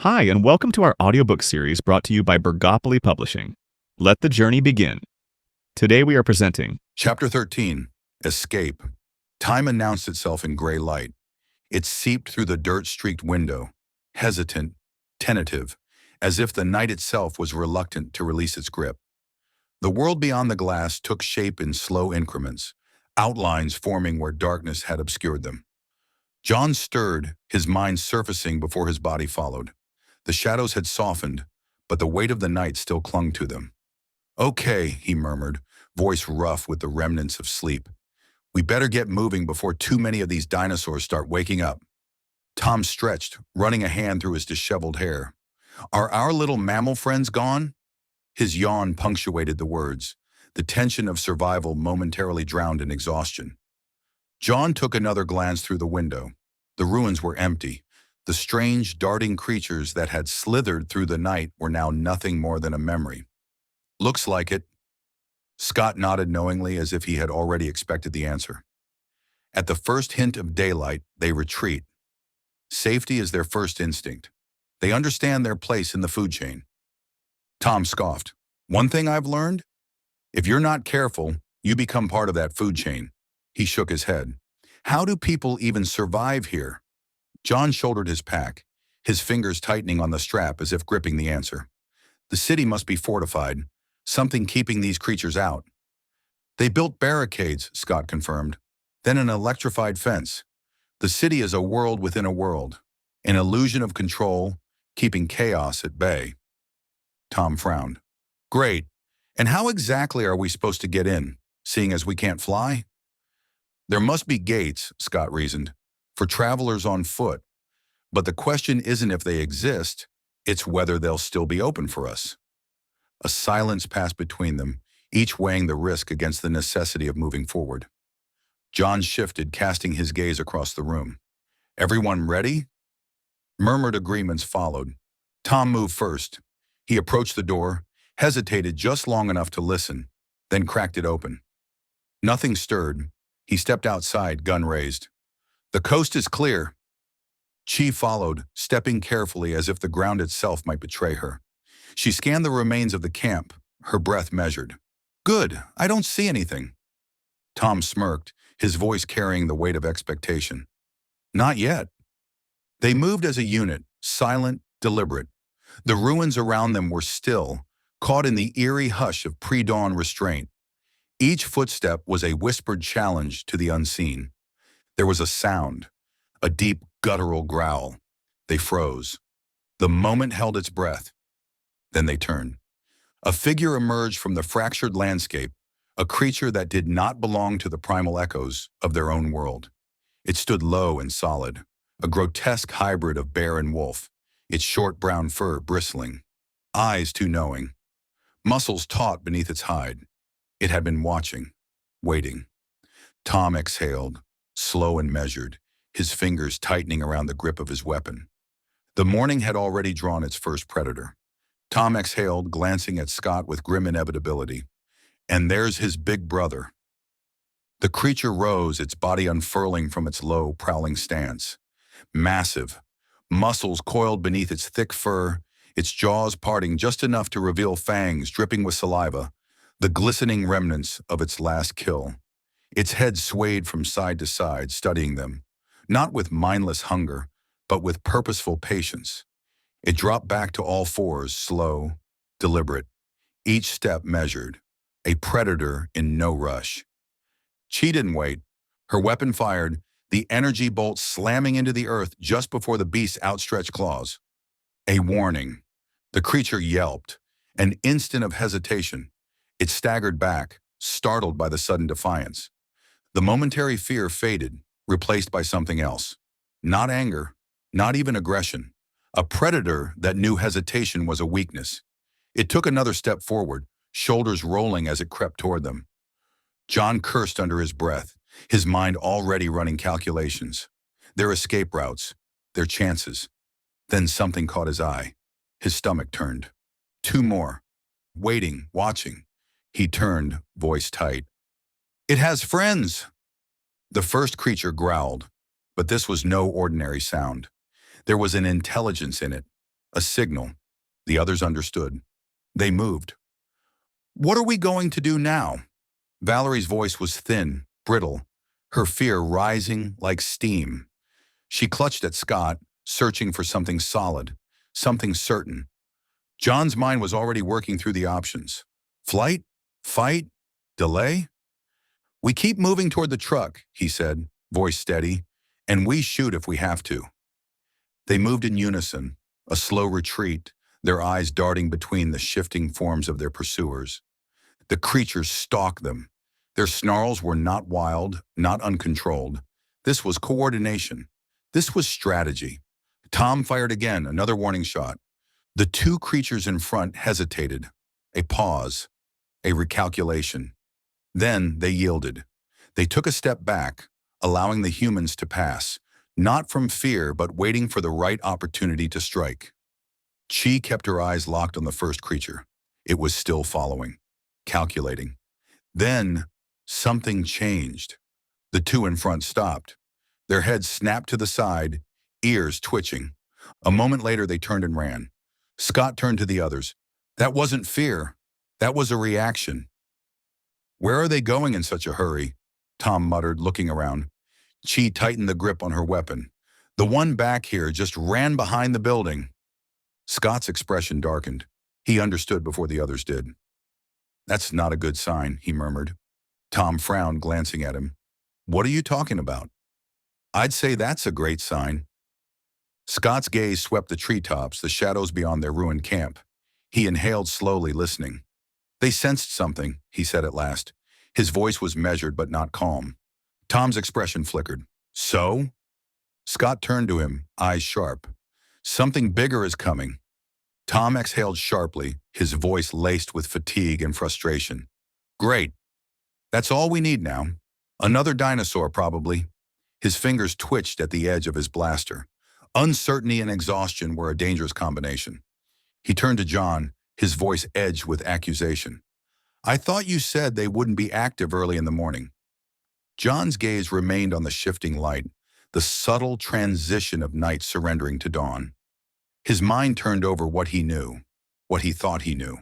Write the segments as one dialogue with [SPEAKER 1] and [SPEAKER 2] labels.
[SPEAKER 1] Hi, and welcome to our audiobook series brought to you by Burgapoly Publishing. Let the journey begin. Today we are presenting
[SPEAKER 2] Chapter 13, Escape. Time announced itself in gray light. It seeped through the dirt-streaked window, hesitant, tentative, as if the night itself was reluctant to release its grip. The world beyond the glass took shape in slow increments, outlines forming where darkness had obscured them. John stirred, his mind surfacing before his body followed. The shadows had softened, but the weight of the night still clung to them. "Okay," he murmured, voice rough with the remnants of sleep. "We better get moving before too many of these dinosaurs start waking up." Tom stretched, running a hand through his disheveled hair. "Are our little mammal friends gone?" His yawn punctuated the words, the tension of survival momentarily drowned in exhaustion. John took another glance through the window. The ruins were empty. The strange, darting creatures that had slithered through the night were now nothing more than a memory. "Looks like it." Scott nodded knowingly as if he had already expected the answer. At the first hint of daylight, they retreat. Safety is their first instinct. They understand their place in the food chain. Tom scoffed. "One thing I've learned? If you're not careful, you become part of that food chain." He shook his head. "How do people even survive here?" John shouldered his pack, his fingers tightening on the strap as if gripping the answer. "The city must be fortified, something keeping these creatures out." "They built barricades," Scott confirmed, "then an electrified fence. The city is a world within a world, an illusion of control, keeping chaos at bay." Tom frowned. "Great. And how exactly are we supposed to get in, seeing as we can't fly?" "There must be gates," Scott reasoned, "for travelers on foot. But the question isn't if they exist, it's whether they'll still be open for us." A silence passed between them, each weighing the risk against the necessity of moving forward. John shifted, casting his gaze across the room. "Everyone ready?" Murmured agreements followed. Tom moved first. He approached the door, hesitated just long enough to listen, then cracked it open. Nothing stirred. He stepped outside, gun raised. "The coast is clear." Chi followed, stepping carefully as if the ground itself might betray her. She scanned the remains of the camp, her breath measured. "Good, I don't see anything." Tom smirked, his voice carrying the weight of expectation. "Not yet." They moved as a unit, silent, deliberate. The ruins around them were still, caught in the eerie hush of pre-dawn restraint. Each footstep was a whispered challenge to the unseen. There was a sound, a deep guttural growl. They froze. The moment held its breath. Then they turned. A figure emerged from the fractured landscape, a creature that did not belong to the primal echoes of their own world. It stood low and solid, a grotesque hybrid of bear and wolf, its short brown fur bristling, eyes too knowing, muscles taut beneath its hide. It had been watching, waiting. Tom exhaled, slow and measured, his fingers tightening around the grip of his weapon. The morning had already drawn its first predator. Tom exhaled, glancing at Scott with grim inevitability. "And there's his big brother." The creature rose, its body unfurling from its low, prowling stance. Massive, muscles coiled beneath its thick fur, its jaws parting just enough to reveal fangs dripping with saliva, the glistening remnants of its last kill. Its head swayed from side to side, studying them, not with mindless hunger, but with purposeful patience. It dropped back to all fours, slow, deliberate, each step measured, a predator in no rush. She didn't wait. Her weapon fired, the energy bolt slamming into the earth just before the beast's outstretched claws. A warning. The creature yelped. An instant of hesitation. It staggered back, startled by the sudden defiance. The momentary fear faded, replaced by something else. Not anger, not even aggression. A predator that knew hesitation was a weakness. It took another step forward, shoulders rolling as it crept toward them. John cursed under his breath, his mind already running calculations. Their escape routes, their chances. Then something caught his eye. His stomach turned. Two more. Waiting, watching. He turned, voice tight. "It has friends!" The first creature growled, but this was no ordinary sound. There was an intelligence in it, A signal. The others understood. They moved. What are we going to do now? Valerie's voice was thin, brittle, her fear rising like steam. She clutched at Scott, searching for something solid, something certain. John's mind was already working through the options. Flight? Fight? Delay? We keep moving toward the truck, he said, voice steady, and we shoot if we have to. They moved in unison, a slow retreat, their eyes darting between the shifting forms of their pursuers. The creatures stalked them. Their snarls were not wild, not uncontrolled. This was coordination. This was strategy. Tom fired again, another warning shot. The two creatures in front hesitated. A pause. A recalculation. Then they yielded. They took a step back, allowing the humans to pass, not from fear but waiting for the right opportunity to strike. Chi kept her eyes locked on the first creature. It was still following, calculating. Then something changed. The two in front stopped. Their heads snapped to the side, ears twitching. A moment later, they turned and ran. Scott turned to the others. That wasn't fear. That was a reaction. Where are they going in such a hurry? Tom muttered, looking around. Chi tightened the grip on her weapon. The one back here just ran behind the building. Scott's expression darkened. He understood before the others did. That's not a good sign, he murmured. Tom frowned, glancing at him. What are you talking about? I'd say that's a great sign. Scott's gaze swept the treetops, the shadows beyond their ruined camp. He inhaled slowly, listening. They sensed something, he said at last. His voice was measured but not calm. Tom's expression flickered. So? Scott turned to him, eyes sharp. Something bigger is coming. Tom exhaled sharply, his voice laced with fatigue and frustration. Great. That's all we need now. Another dinosaur, probably. His fingers twitched at the edge of his blaster. Uncertainty and exhaustion were a dangerous combination. He turned to John, his voice edged with accusation. I thought you said they wouldn't be active early in the morning. John's gaze remained on the shifting light, the subtle transition of night surrendering to dawn. His mind turned over what he knew, what he thought he knew.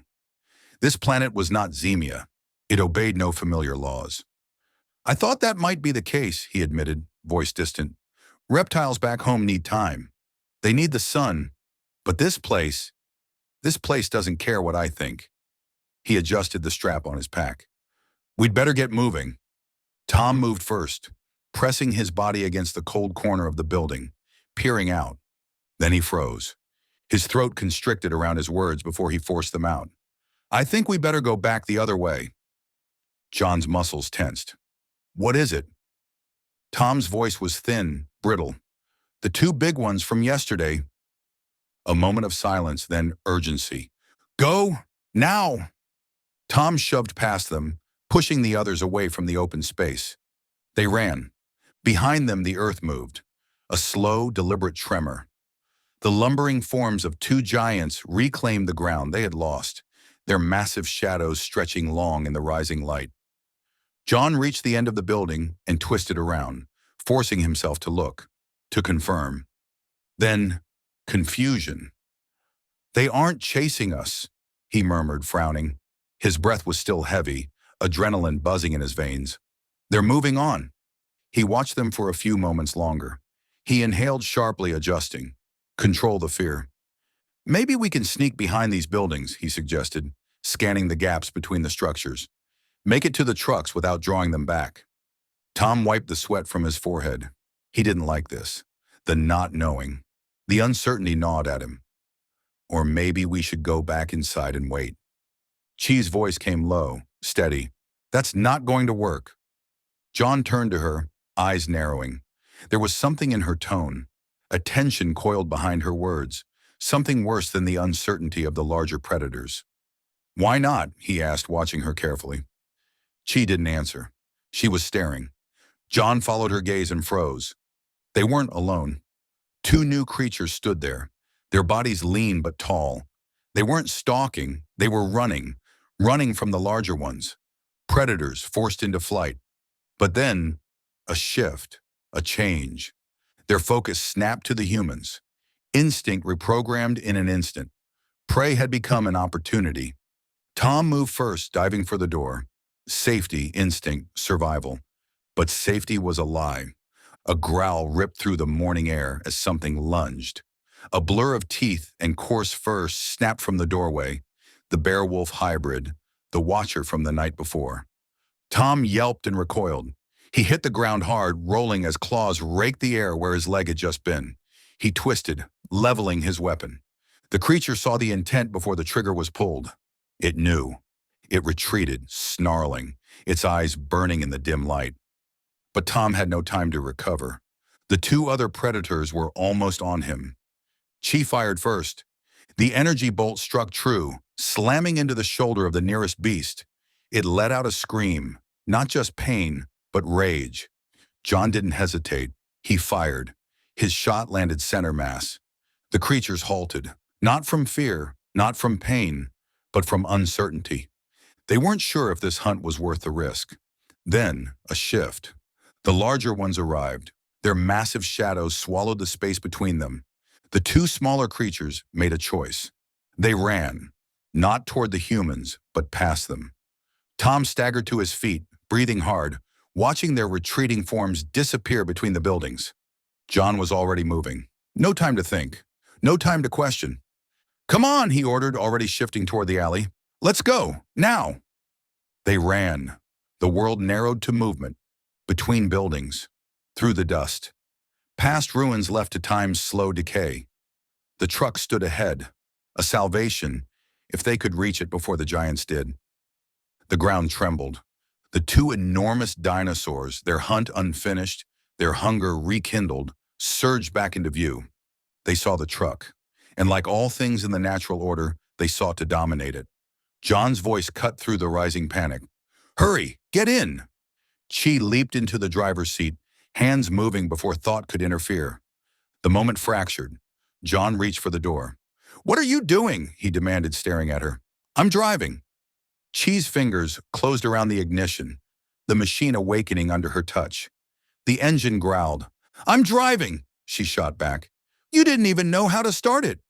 [SPEAKER 2] This planet was not Zemia. It obeyed no familiar laws. I thought that might be the case, he admitted, voice distant. Reptiles back home need time. They need the sun. But this place doesn't care what I think. He adjusted the strap on his pack. We'd better get moving. Tom moved first, pressing his body against the cold corner of the building, peering out. Then he froze. His throat constricted around his words before he forced them out. I think we better go back the other way. John's muscles tensed. What is it? Tom's voice was thin, brittle. The two big ones from yesterday. A moment of silence, then urgency. Go, now! Tom shoved past them, pushing the others away from the open space. They ran. Behind them, the earth moved. A slow, deliberate tremor. The lumbering forms of two giants reclaimed the ground they had lost, their massive shadows stretching long in the rising light. John reached the end of the building and twisted around, forcing himself to look, to confirm. Then, confusion. They aren't chasing us, he murmured, frowning. His breath was still heavy, adrenaline buzzing in his veins. They're moving on. He watched them for a few moments longer. He inhaled sharply, adjusting. Control the fear. Maybe we can sneak behind these buildings, he suggested, scanning the gaps between the structures. Make it to the trucks without drawing them back. Tom wiped the sweat from his forehead. He didn't like this. The not knowing. The uncertainty gnawed at him. Or maybe we should go back inside and wait. Chi's voice came low, steady. That's not going to work. John turned to her, eyes narrowing. There was something in her tone, a tension coiled behind her words, something worse than the uncertainty of the larger predators. Why not? He asked, watching her carefully. Chi didn't answer. She was staring. John followed her gaze and froze. They weren't alone. Two new creatures stood there, their bodies lean but tall. They weren't stalking, they were running from the larger ones. Predators forced into flight. But then, a shift, a change. Their focus snapped to the humans. Instinct reprogrammed in an instant. Prey had become an opportunity. Tom moved first, diving for the door. Safety, instinct, survival. But safety was a lie. A growl ripped through the morning air as something lunged. A blur of teeth and coarse fur snapped from the doorway. The bear-wolf hybrid, the watcher from the night before. Tom yelped and recoiled. He hit the ground hard, rolling as claws raked the air where his leg had just been. He twisted, leveling his weapon. The creature saw the intent before the trigger was pulled. It knew. It retreated, snarling, its eyes burning in the dim light. But Tom had no time to recover. The two other predators were almost on him. Chi fired first. The energy bolt struck true, slamming into the shoulder of the nearest beast. It let out a scream, not just pain, but rage. John didn't hesitate. He fired. His shot landed center mass. The creatures halted, not from fear, not from pain, but from uncertainty. They weren't sure if this hunt was worth the risk. Then, a shift. The larger ones arrived. Their massive shadows swallowed the space between them. The two smaller creatures made a choice. They ran, not toward the humans, but past them. Tom staggered to his feet, breathing hard, watching their retreating forms disappear between the buildings. John was already moving. No time to think. No time to question. "Come on," he ordered, already shifting toward the alley. "Let's go, now." They ran. The world narrowed to movement. Between buildings. Through the dust. Past ruins left to time's slow decay. The truck stood ahead. A salvation, if they could reach it before the giants did. The ground trembled. The two enormous dinosaurs, their hunt unfinished, their hunger rekindled, surged back into view. They saw the truck, and like all things in the natural order, they sought to dominate it. John's voice cut through the rising panic. "Hurry, get in!" Chi leaped into the driver's seat, hands moving before thought could interfere. The moment fractured. John reached for the door. "What are you doing?" he demanded, staring at her. "I'm driving." Chi's fingers closed around the ignition, the machine awakening under her touch. The engine growled. "I'm driving," she shot back. "You didn't even know how to start it."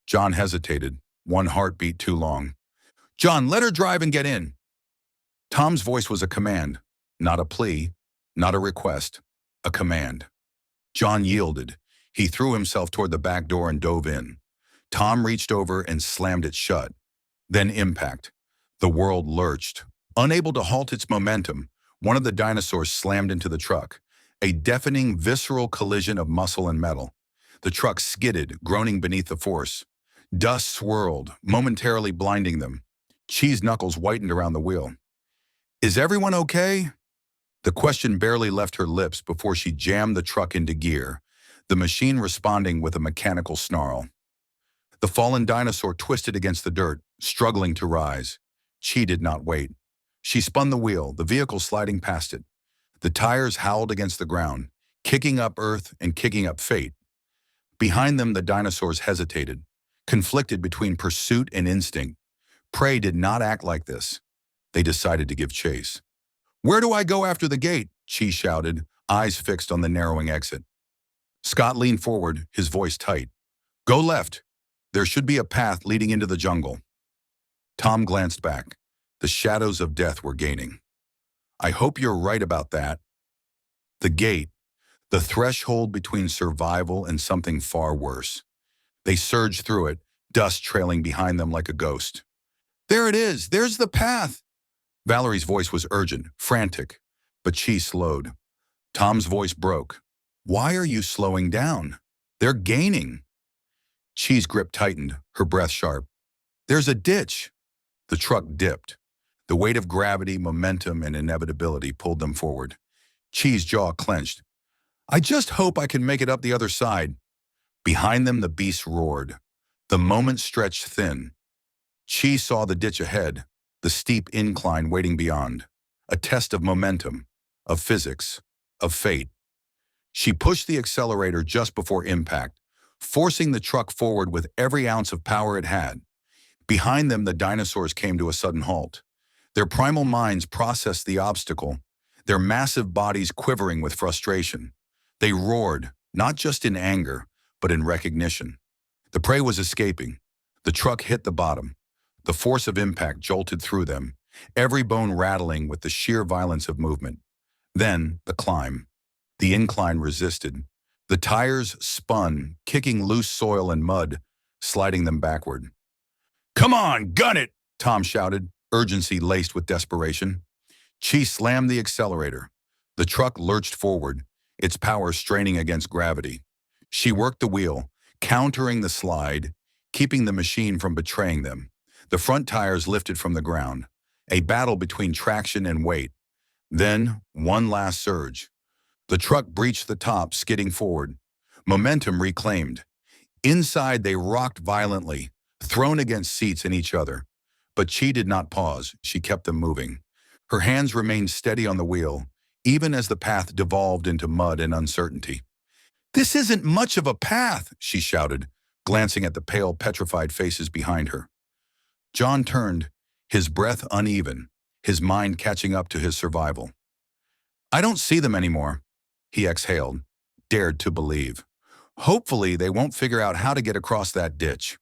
[SPEAKER 2] John hesitated, one heartbeat too long. "John, let her drive and get in." Tom's voice was a command, not a plea, not a request, a command. John yielded. He threw himself toward the back door and dove in. Tom reached over and slammed it shut. Then impact. The world lurched. Unable to halt its momentum, one of the dinosaurs slammed into the truck, a deafening, visceral collision of muscle and metal. The truck skidded, groaning beneath the force. Dust swirled, momentarily blinding them. Chi's knuckles whitened around the wheel. "Is everyone okay?" The question barely left her lips before she jammed the truck into gear, the machine responding with a mechanical snarl. The fallen dinosaur twisted against the dirt, struggling to rise. Chi did not wait. She spun the wheel, the vehicle sliding past it. The tires howled against the ground, kicking up earth and kicking up fate. Behind them, the dinosaurs hesitated, conflicted between pursuit and instinct. Prey did not act like this. They decided to give chase. "Where do I go after the gate?" Chi shouted, eyes fixed on the narrowing exit. Scott leaned forward, his voice tight. "Go left. There should be a path leading into the jungle." Tom glanced back. The shadows of death were gaining. "I hope you're right about that." The gate, the threshold between survival and something far worse. They surged through it, dust trailing behind them like a ghost. "There it is! There's the path!" Valerie's voice was urgent, frantic, but Chi slowed. Tom's voice broke. "Why are you slowing down? They're gaining." Chi's grip tightened, her breath sharp. "There's a ditch." The truck dipped. The weight of gravity, momentum, and inevitability pulled them forward. Chi's jaw clenched. "I just hope I can make it up the other side." Behind them, the beast roared. The moment stretched thin. Chi saw the ditch ahead, the steep incline waiting beyond. A test of momentum, of physics, of fate. She pushed the accelerator just before impact, forcing the truck forward with every ounce of power it had. Behind them, the dinosaurs came to a sudden halt. Their primal minds processed the obstacle, their massive bodies quivering with frustration. They roared, not just in anger, but in recognition. The prey was escaping. The truck hit the bottom. The force of impact jolted through them, every bone rattling with the sheer violence of movement. Then, the climb. The incline resisted. The tires spun, kicking loose soil and mud, sliding them backward. "Come on, gun it!" Tom shouted, urgency laced with desperation. Chi slammed the accelerator. The truck lurched forward, its power straining against gravity. She worked the wheel, countering the slide, keeping the machine from betraying them. The front tires lifted from the ground, a battle between traction and weight. Then, one last surge. The truck breached the top, skidding forward. Momentum reclaimed. Inside, they rocked violently, thrown against seats and each other. But Chi did not pause. She kept them moving. Her hands remained steady on the wheel, even as the path devolved into mud and uncertainty. "This isn't much of a path," she shouted, glancing at the pale, petrified faces behind her. John turned, his breath uneven, his mind catching up to his survival. "I don't see them anymore," he exhaled, dared to believe. "Hopefully they won't figure out how to get across that ditch."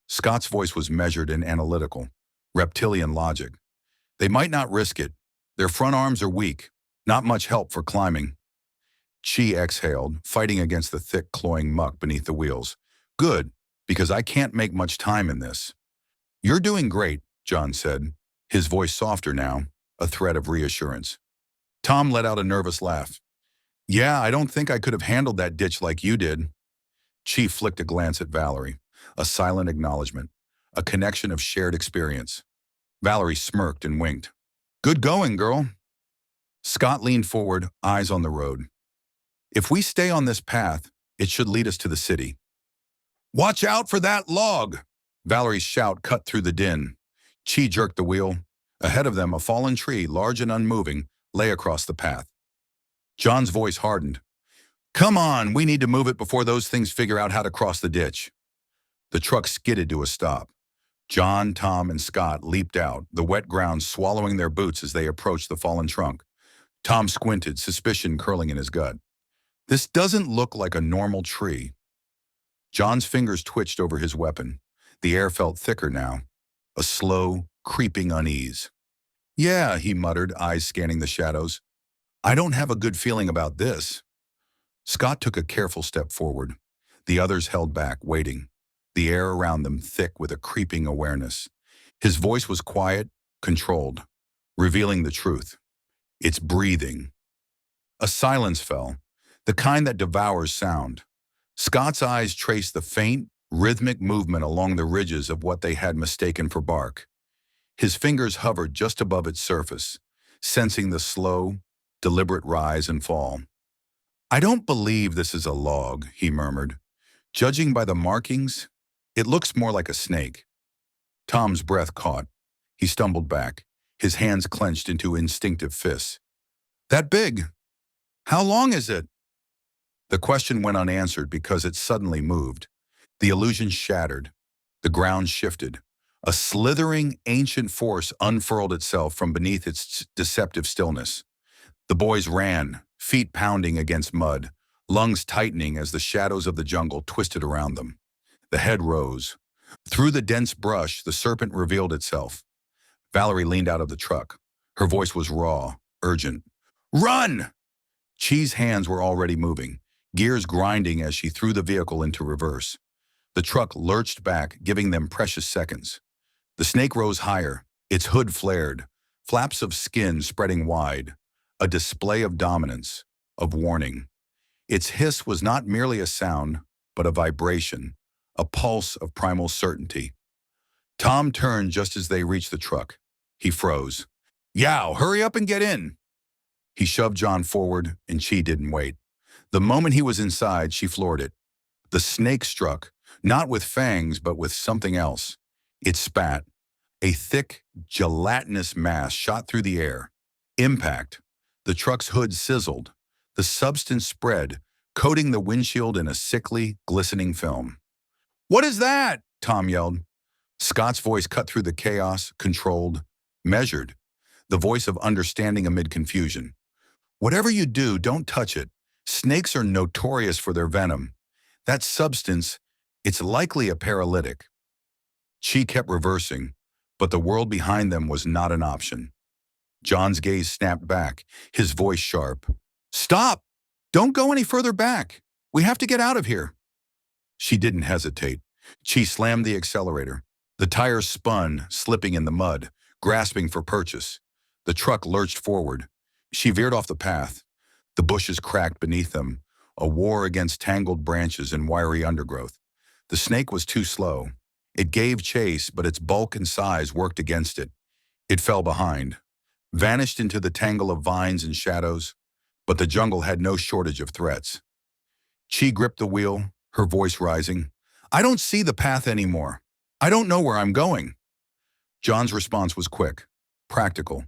[SPEAKER 2] Scott's voice was measured and analytical, reptilian logic. "They might not risk it. Their front arms are weak, not much help for climbing." Chi exhaled, fighting against the thick, cloying muck beneath the wheels. "Good, because I can't make much time in this." "You're doing great," John said, his voice softer now, a thread of reassurance. Tom let out a nervous laugh. "Yeah, I don't think I could have handled that ditch like you did." Chi flicked a glance at Valerie, a silent acknowledgement, a connection of shared experience. Valerie smirked and winked. "Good going, girl." Scott leaned forward, eyes on the road. "If we stay on this path, it should lead us to the city." "Watch out for that log!" Valerie's shout cut through the din. Chi jerked the wheel. Ahead of them, a fallen tree, large and unmoving, lay across the path. John's voice hardened. "Come on, we need to move it before those things figure out how to cross the ditch." The truck skidded to a stop. John, Tom, and Scott leaped out, the wet ground swallowing their boots as they approached the fallen trunk. Tom squinted, suspicion curling in his gut. "This doesn't look like a normal tree." John's fingers twitched over his weapon. The air felt thicker now, a slow, creeping unease. "Yeah," he muttered, eyes scanning the shadows. "I don't have a good feeling about this." Scott took a careful step forward. The others held back, waiting, the air around them thick with a creeping awareness. His voice was quiet, controlled, revealing the truth. "It's breathing." A silence fell, the kind that devours sound. Scott's eyes traced the faint, rhythmic movement along the ridges of what they had mistaken for bark. His fingers hovered just above its surface, sensing the slow, deliberate rise and fall. "I don't believe this is a log," he murmured. "Judging by the markings, it looks more like a snake." Tom's breath caught. He stumbled back, his hands clenched into instinctive fists. "That big? How long is it?" The question went unanswered because it suddenly moved. The illusion shattered. The ground shifted. A slithering, ancient force unfurled itself from beneath its deceptive stillness. The boys ran, feet pounding against mud, lungs tightening as the shadows of the jungle twisted around them. The head rose. Through the dense brush, the serpent revealed itself. Valerie leaned out of the truck. Her voice was raw, urgent. "Run!" Chi's hands were already moving, gears grinding as she threw the vehicle into reverse. The truck lurched back, giving them precious seconds. The snake rose higher, its hood flared, flaps of skin spreading wide, a display of dominance, of warning. Its hiss was not merely a sound, but a vibration, a pulse of primal certainty. Tom turned just as they reached the truck. He froze. "Yow, hurry up and get in!" He shoved John forward, and Chi didn't wait. The moment he was inside, she floored it. The snake struck, not with fangs, but with something else. It spat. A thick, gelatinous mass shot through the air. Impact. The truck's hood sizzled. The substance spread, coating the windshield in a sickly, glistening film. "What is that?" Tom yelled. Scott's voice cut through the chaos, controlled, measured, the voice of understanding amid confusion. "Whatever you do, don't touch it. Snakes are notorious for their venom. That substance, It's likely a paralytic. Chi kept reversing, but the world behind them was not an option. John's gaze snapped back, his voice sharp. Stop! Don't go any further back. We have to get out of here. She didn't hesitate. Chi slammed the accelerator. The tires spun, slipping in the mud, grasping for purchase. The truck lurched forward. She veered off the path. The bushes cracked beneath them, a war against tangled branches and wiry undergrowth. The snake was too slow. It gave chase, but its bulk and size worked against it. It fell behind, vanished into the tangle of vines and shadows, but the jungle had no shortage of threats. Chi gripped the wheel, her voice rising. I don't see the path anymore. I don't know where I'm going. John's response was quick, practical.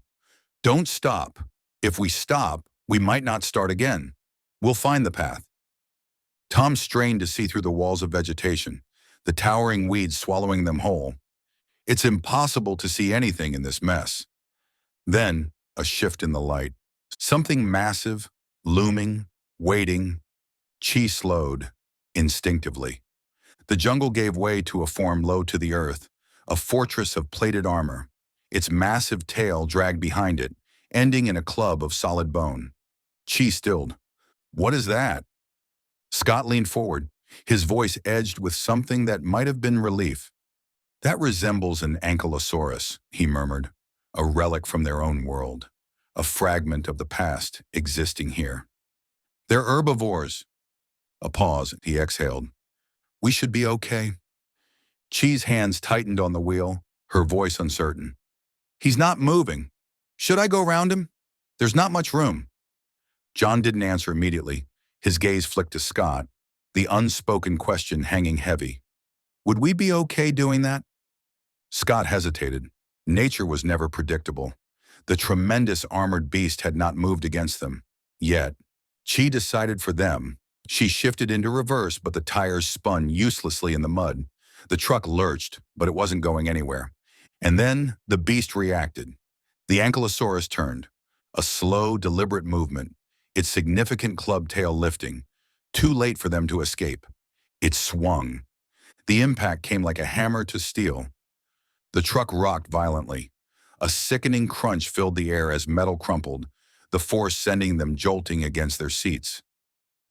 [SPEAKER 2] Don't stop. If we stop, we might not start again. We'll find the path. Tom strained to see through the walls of vegetation, the towering weeds swallowing them whole. It's impossible to see anything in this mess. Then, a shift in the light. Something massive, looming, waiting. Chi slowed, instinctively. The jungle gave way to a form low to the earth, a fortress of plated armor. Its massive tail dragged behind it, ending in a club of solid bone. Chi stilled. What is that? Scott leaned forward, his voice edged with something that might have been relief. That resembles an ankylosaurus, he murmured, a relic from their own world, a fragment of the past existing here. They're herbivores. A pause, he exhaled. We should be okay. Chi's hands tightened on the wheel, her voice uncertain. He's not moving. Should I go round him? There's not much room. John didn't answer immediately. His gaze flicked to Scott, the unspoken question hanging heavy. Would we be okay doing that? Scott hesitated. Nature was never predictable. The tremendous armored beast had not moved against them. Yet, Chi decided for them. She shifted into reverse, but the tires spun uselessly in the mud. The truck lurched, but it wasn't going anywhere. And then the beast reacted. The ankylosaurus turned, a slow, deliberate movement, its significant club tail lifting, too late for them to escape. It swung. The impact came like a hammer to steel. The truck rocked violently. A sickening crunch filled the air as metal crumpled, the force sending them jolting against their seats.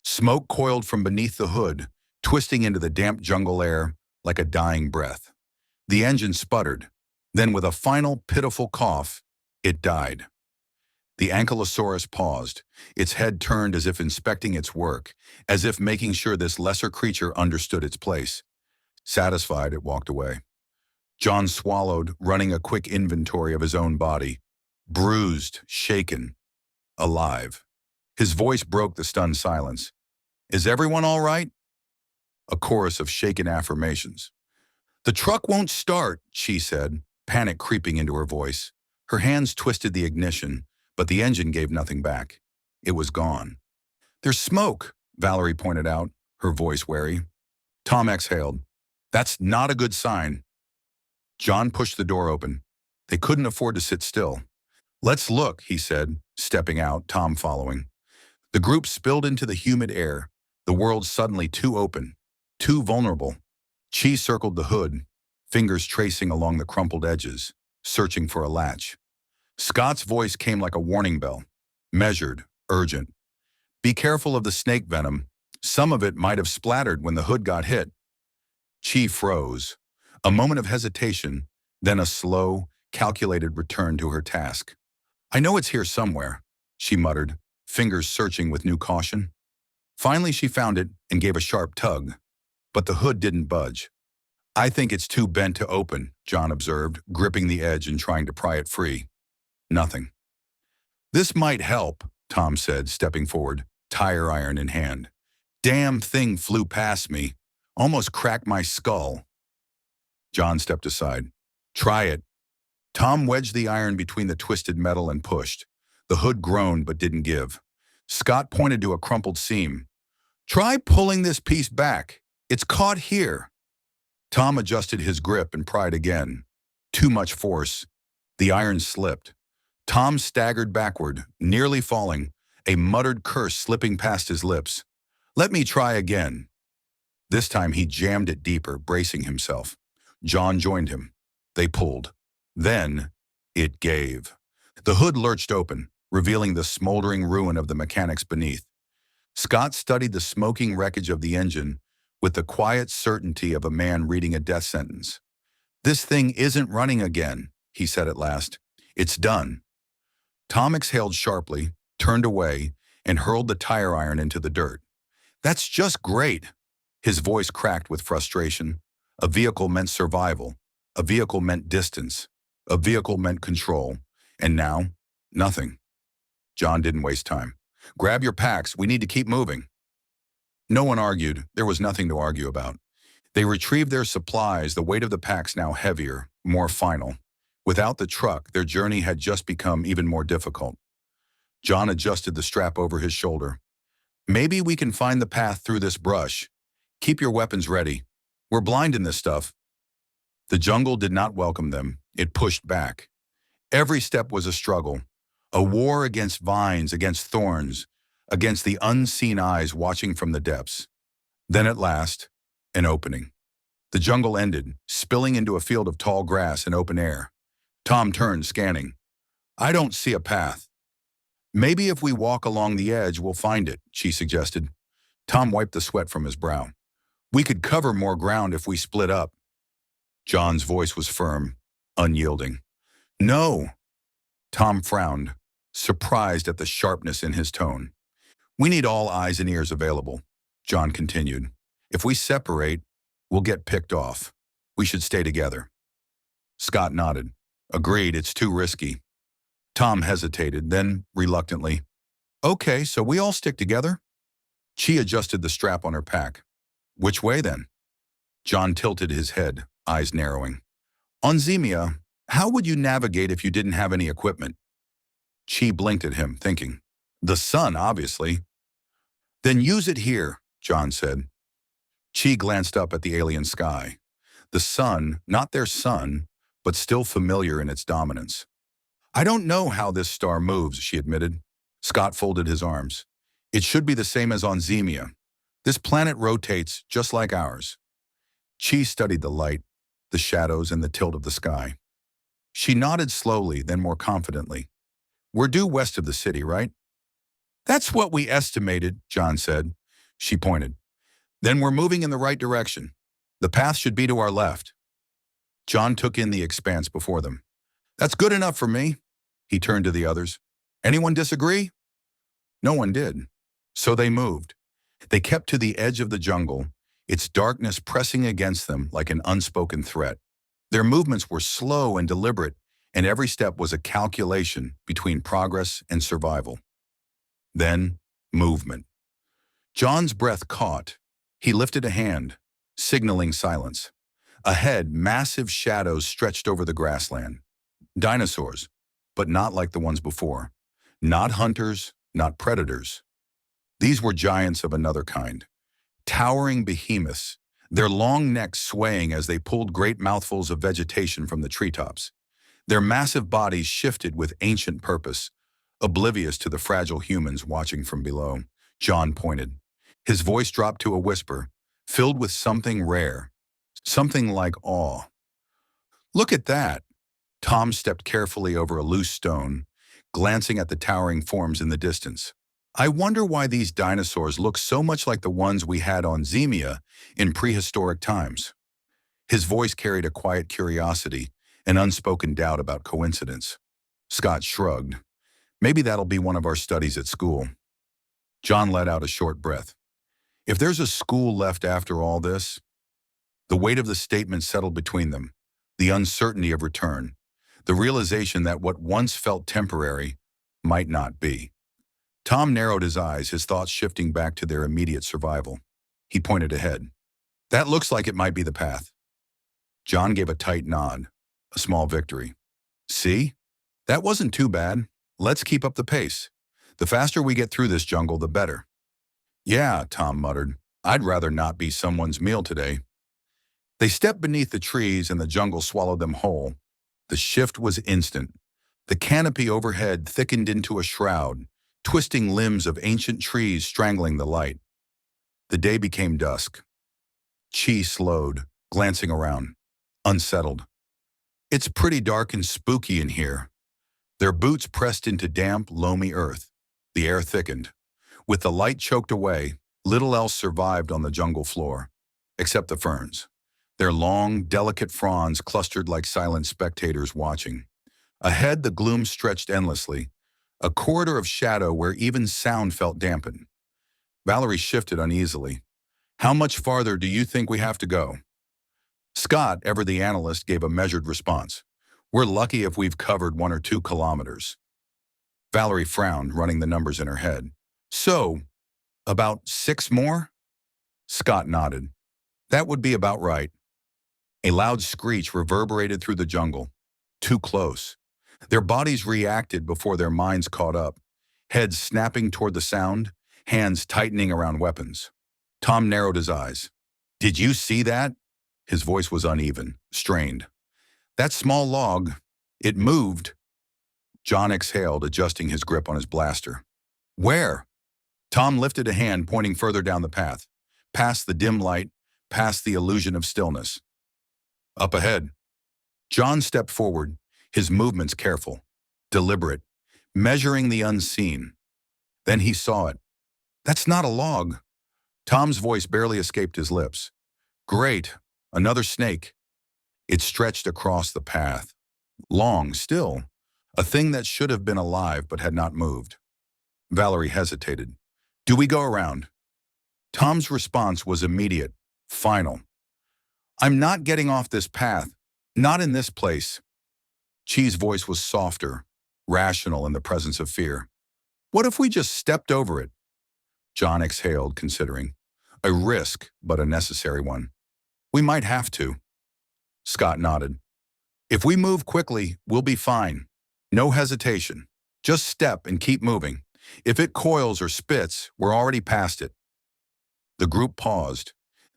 [SPEAKER 2] Smoke coiled from beneath the hood, twisting into the damp jungle air like a dying breath. The engine sputtered. Then with a final pitiful cough, it died. The ankylosaurus paused, its head turned as if inspecting its work, as if making sure this lesser creature understood its place. Satisfied, it walked away. John swallowed, running a quick inventory of his own body. Bruised, shaken, alive. His voice broke the stunned silence. Is everyone all right? A chorus of shaken affirmations. The truck won't start, she said, panic creeping into her voice. Her hands twisted the ignition, but the engine gave nothing back. It was gone. There's smoke, Valerie pointed out, her voice wary. Tom exhaled. That's not a good sign. John pushed the door open. They couldn't afford to sit still. Let's look, he said, stepping out, Tom following. The group spilled into the humid air, the world suddenly too open, too vulnerable. Chi circled the hood, fingers tracing along the crumpled edges, searching for a latch. Scott's voice came like a warning bell, measured, urgent. Be careful of the snake venom. Some of it might have splattered when the hood got hit. Chi froze. A moment of hesitation, then a slow, calculated return to her task. I know it's here somewhere, she muttered, fingers searching with new caution. Finally, she found it and gave a sharp tug, but the hood didn't budge. I think it's too bent to open, John observed, gripping the edge and trying to pry it free. Nothing. This might help, Tom said, stepping forward, tire iron in hand. Damn thing flew past me, almost cracked my skull. John stepped aside. Try it. Tom wedged the iron between the twisted metal and pushed. The hood groaned but didn't give. Scott pointed to a crumpled seam. Try pulling this piece back. It's caught here. Tom adjusted his grip and pried again. Too much force. The iron slipped. Tom staggered backward, nearly falling, a muttered curse slipping past his lips. Let me try again. This time he jammed it deeper, bracing himself. John joined him. They pulled. Then it gave. The hood lurched open, revealing the smoldering ruin of the mechanics beneath. Scott studied the smoking wreckage of the engine with the quiet certainty of a man reading a death sentence. "This thing isn't running again," he said at last. "It's done." Tom exhaled sharply, turned away, and hurled the tire iron into the dirt. "That's just great." His voice cracked with frustration. A vehicle meant survival. A vehicle meant distance. A vehicle meant control. And now, nothing. John didn't waste time. "Grab your packs. We need to keep moving." No one argued. There was nothing to argue about. They retrieved their supplies, the weight of the packs now heavier, more final. Without the truck, their journey had just become even more difficult. John adjusted the strap over his shoulder. "Maybe we can find the path through this brush. Keep your weapons ready. We're blind in this stuff." The jungle did not welcome them. It pushed back. Every step was a struggle. A war against vines, against thorns, against the unseen eyes watching from the depths. Then at last, an opening. The jungle ended, spilling into a field of tall grass and open air. Tom turned, scanning. "I don't see a path." "Maybe if we walk along the edge, we'll find it," she suggested. Tom wiped the sweat from his brow. "We could cover more ground if we split up." John's voice was firm, unyielding. "No." Tom frowned, surprised at the sharpness in his tone. "We need all eyes and ears available," John continued. "If we separate, we'll get picked off. We should stay together." Scott nodded. "Agreed, it's too risky." Tom hesitated, then, reluctantly, "Okay, so we all stick together?" She adjusted the strap on her pack. "Which way, then?" John tilted his head, eyes narrowing. "On Zemia, how would you navigate if you didn't have any equipment?" She blinked at him, thinking, "The sun, obviously." "Then use it here," John said. She glanced up at the alien sky. The sun, not their sun, but still familiar in its dominance. "I don't know how this star moves," she admitted. Scott folded his arms. "It should be the same as on Zemia. This planet rotates just like ours." She studied the light, the shadows, and the tilt of the sky. She nodded slowly, then more confidently. "We're due west of the city, right?" "That's what we estimated," John said. She pointed. "Then we're moving in the right direction. The path should be to our left." John took in the expanse before them. "That's good enough for me." He turned to the others. "Anyone disagree?" No one did. So they moved. They kept to the edge of the jungle, its darkness pressing against them like an unspoken threat. Their movements were slow and deliberate, and every step was a calculation between progress and survival. Then, movement. John's breath caught. He lifted a hand, signaling silence. Ahead, massive shadows stretched over the grassland. Dinosaurs, but not like the ones before. Not hunters, not predators. These were giants of another kind. Towering behemoths, their long necks swaying as they pulled great mouthfuls of vegetation from the treetops. Their massive bodies shifted with ancient purpose, oblivious to the fragile humans watching from below. John pointed. His voice dropped to a whisper, filled with something rare, something like awe. "Look at that!" Tom stepped carefully over a loose stone, glancing at the towering forms in the distance. "I wonder why these dinosaurs look so much like the ones we had on Zemia in prehistoric times." His voice carried a quiet curiosity, an unspoken doubt about coincidence. Scott shrugged. "Maybe that'll be one of our studies at school." John let out a short breath. If there's a school left after all this, the weight of the statement settled between them, the uncertainty of return, the realization that what once felt temporary might not be. Tom narrowed his eyes, his thoughts shifting back to their immediate survival. He pointed ahead. "That looks like it might be the path." John gave a tight nod, a small victory. "See? That wasn't too bad. Let's keep up the pace. The faster we get through this jungle, the better." "Yeah," Tom muttered. "I'd rather not be someone's meal today." They stepped beneath the trees and the jungle swallowed them whole. The shift was instant. The canopy overhead thickened into a shroud, twisting limbs of ancient trees strangling the light. The day became dusk. Chi slowed, glancing around, unsettled. It's pretty dark and spooky in here. Their boots pressed into damp, loamy earth. The air thickened. With the light choked away, little else survived on the jungle floor, except the ferns. Their long, delicate fronds clustered like silent spectators watching. Ahead, the gloom stretched endlessly, a corridor of shadow where even sound felt dampened. Valerie shifted uneasily. How much farther do you think we have to go? Scott, ever the analyst, gave a measured response. We're lucky if we've covered 1 or 2 kilometers. Valerie frowned, running the numbers in her head. So, about 6 more? Scott nodded. That would be about right. A loud screech reverberated through the jungle. Too close. Their bodies reacted before their minds caught up, heads snapping toward the sound, hands tightening around weapons. Tom narrowed his eyes. Did you see that? His voice was uneven, strained. That small log, it moved. John exhaled, adjusting his grip on his blaster. Where? Tom lifted a hand, pointing further down the path, past the dim light, past the illusion of stillness. Up ahead. John stepped forward, his movements careful, deliberate, measuring the unseen. Then he saw it. That's not a log. Tom's voice barely escaped his lips. Great, another snake. It stretched across the path. Long, still, a thing that should have been alive but had not moved. Valerie hesitated. Do we go around? Tom's response was immediate, final. I'm not getting off this path, not in this place. Chi's voice was softer, rational in the presence of fear. What if we just stepped over it? John exhaled, considering. A risk, but a necessary one. We might have to. Scott nodded. If we move quickly, we'll be fine. No hesitation. Just step and keep moving. If it coils or spits, we're already past it. The group paused.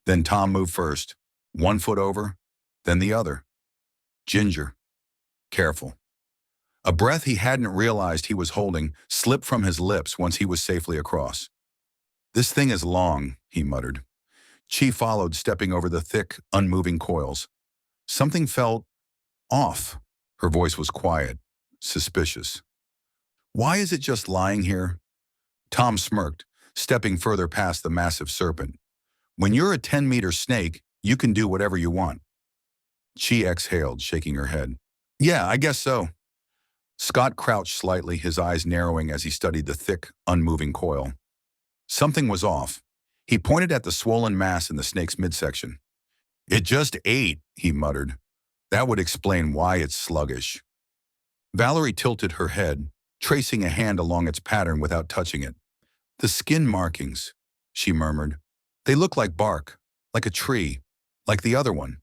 [SPEAKER 2] Then Tom moved first. 1 foot over, then the other. Ginger. Careful. A breath he hadn't realized he was holding slipped from his lips once he was safely across. This thing is long, he muttered. Chi followed, stepping over the thick, unmoving coils. Something felt off. Her voice was quiet, suspicious. Why is it just lying here? Tom smirked, stepping further past the massive serpent. When you're a 10-meter snake, you can do whatever you want. Chi exhaled, shaking her head. Yeah, I guess so. Scott crouched slightly, his eyes narrowing as he studied the thick, unmoving coil. Something was off. He pointed at the swollen mass in the snake's midsection. It just ate, he muttered. That would explain why it's sluggish. Valerie tilted her head, tracing a hand along its pattern without touching it. The skin markings, she murmured. They look like bark, like a tree, like the other one.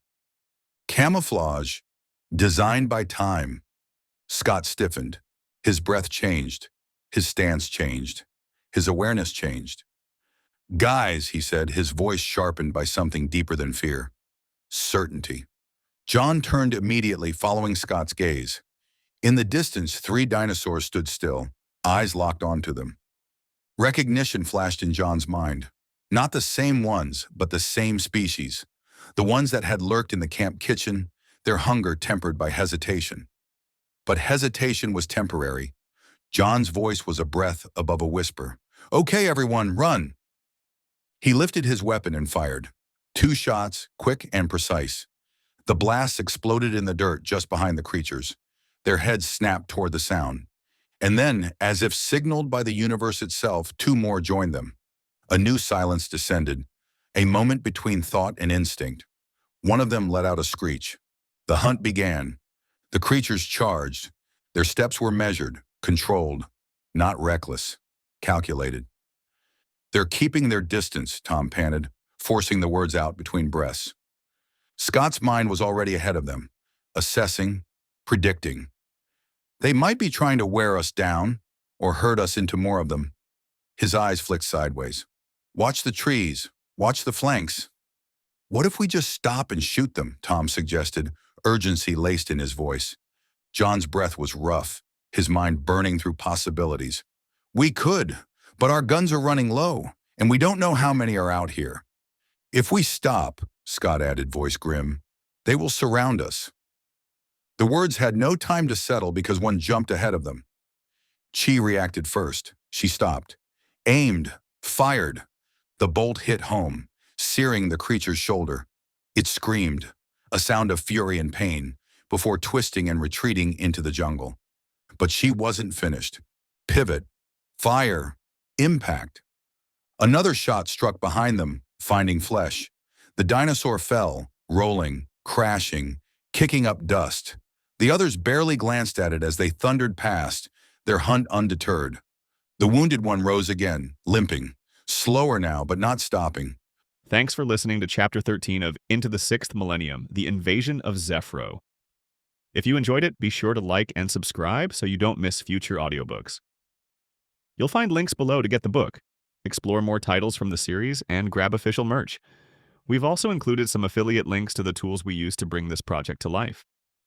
[SPEAKER 2] Camouflage, designed by time. Scott stiffened. His breath changed. His stance changed. His awareness changed. Guys, he said, his voice sharpened by something deeper than fear. Certainty. John turned immediately, following Scott's gaze. In the distance, 3 dinosaurs stood still, eyes locked onto them. Recognition flashed in John's mind. Not the same ones, but the same species. The ones that had lurked in the camp kitchen, their hunger tempered by hesitation. But hesitation was temporary. John's voice was a breath above a whisper. Okay, everyone, run! He lifted his weapon and fired. 2 shots, quick and precise. The blasts exploded in the dirt just behind the creatures. Their heads snapped toward the sound. And then, as if signaled by the universe itself, 2 more joined them. A new silence descended, a moment between thought and instinct. One of them let out a screech. The hunt began. The creatures charged. Their steps were measured, controlled, not reckless, calculated. They're keeping their distance, Tom panted, forcing the words out between breaths. Scott's mind was already ahead of them, assessing, predicting. They might be trying to wear us down or herd us into more of them. His eyes flicked sideways. Watch the trees. Watch the flanks. What if we just stop and shoot them? Tom suggested, urgency laced in his voice. John's breath was rough, his mind burning through possibilities. We could, but our guns are running low, and we don't know how many are out here. If we stop, Scott added, voice grim. They will surround us. The words had no time to settle because one jumped ahead of them. Chi reacted first. She stopped, aimed, fired. The bolt hit home, searing the creature's shoulder. It screamed, a sound of fury and pain, before twisting and retreating into the jungle. But she wasn't finished. Pivot, fire, impact. Another shot struck behind them, finding flesh. The dinosaur fell, rolling, crashing, kicking up dust. The others barely glanced at it as they thundered past, their hunt undeterred. The wounded one rose again, limping, slower now but not stopping.
[SPEAKER 1] Thanks for listening to Chapter 13 of Into the 6th Millennium, The Invasion of Zephro. If you enjoyed it, be sure to like and subscribe so you don't miss future audiobooks. You'll find links below to get the book, explore more titles from the series, and grab official merch. We've also included some affiliate links to the tools we use to bring this project to life.